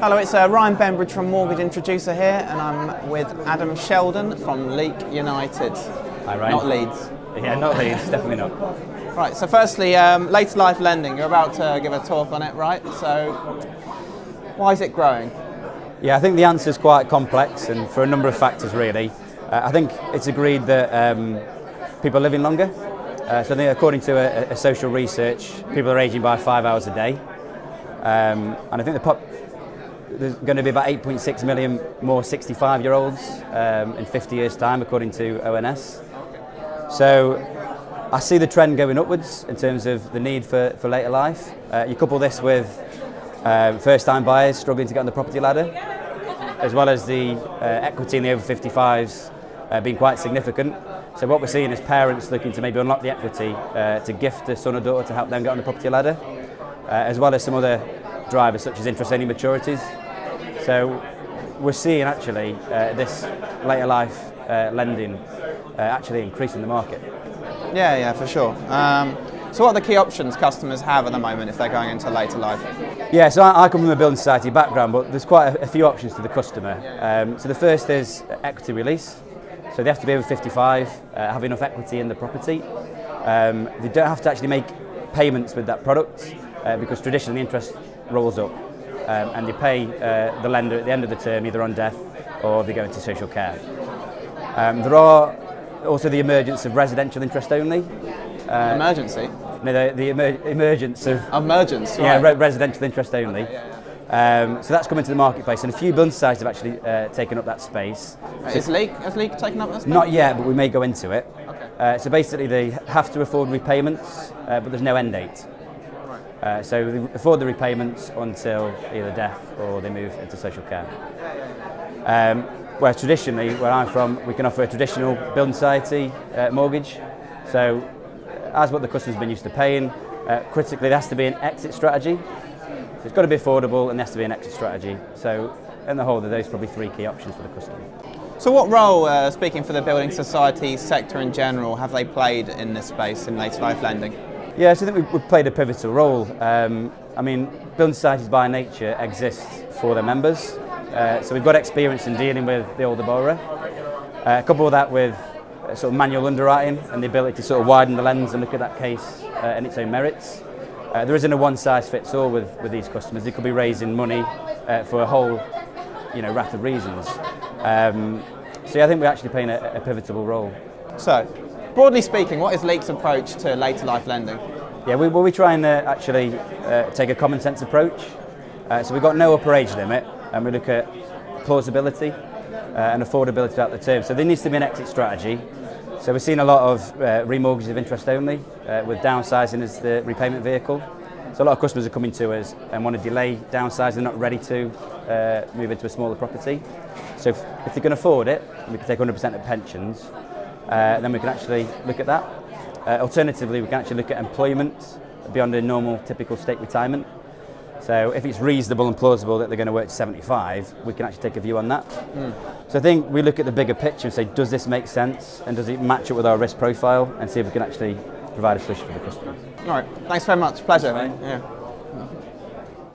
Hello, it's Ryan Benbridge from Mortgage Introducer here, and I'm with Adam Sheldon from Leek United. Hi, Ryan. Not Leeds. Yeah, not Leeds, definitely not. Right, so firstly, later life lending, you're about to give a talk on it, right? So, why is it growing? Yeah, I think the answer is quite complex, and for a number of factors, really. I think it's agreed that people are living longer. So I think according to a social research, people are aging by 5 hours a day. And I think there's going to be about 8.6 million more 65-year-olds in 50 years' time, according to ONS. So I see the trend going upwards in terms of the need for later life. You couple this with first-time buyers struggling to get on the property ladder, as well as the equity in the over 55s being quite significant. So what we're seeing is parents looking to maybe unlock the equity to gift a son or daughter to help them get on the property ladder, as well as some other drivers such as interest-only maturities. So we're seeing actually this later life lending actually increasing the market. Yeah, for sure. So what are the key options customers have at the moment if they're going into later life? Yeah, so I come from a building society background, but there's quite a few options to the customer. So the first is equity release. So they have to be over 55, have enough equity in the property. They don't have to actually make payments with that product because traditionally interest rolls up and they pay the lender at the end of the term either on death or they go into social care. There are also the emergence of residential interest only. Emergency? No, the emergence of... Emergence, right. Yeah, residential interest only. So that's come into the marketplace, and a few building societies have actually taken up that space. Has Leek taken up that space? Not yet, but we may go into it. Okay. So basically they have to afford repayments, but there's no end date. So they afford the repayments until either death or they move into social care. Whereas traditionally, where I'm from, we can offer a traditional building society mortgage. So as what the customer's been used to paying, critically there has to be an exit strategy. So it's got to be affordable and there has to be an exit strategy. So in the whole, those are probably three key options for the customer. So what role, speaking for the building society sector in general, have they played in this space in later life lending? Yeah, so I think we've played a pivotal role. I mean, building societies by nature exist for their members. So we've got experience in dealing with the older borrower. Couple that with sort of manual underwriting and the ability to sort of widen the lens and look at that case and its own merits. There isn't a one-size-fits-all with these customers. They could be raising money for a whole, raft of reasons. So yeah, I think we're actually playing a pivotal role. So, broadly speaking, what is Leek's approach to later life lending? Yeah, we try and actually take a common sense approach. So we've got no upper age limit, and we look at plausibility and affordability throughout the term. So there needs to be an exit strategy. So we're seeing a lot of remortgages of interest only, with downsizing as the repayment vehicle. So a lot of customers are coming to us and want to delay downsizing, they're not ready to move into a smaller property. So if they can afford it, we can take 100% of pensions, then we can actually look at that. Alternatively, we can actually look at employment beyond a normal, typical state retirement. So if it's reasonable and plausible that they're going to work to 75, we can actually take a view on that. So I think we look at the bigger picture and say, does this make sense? And does it match up with our risk profile? And see if we can actually provide a solution for the customers. All right, thanks very much. Pleasure. Right. Yeah.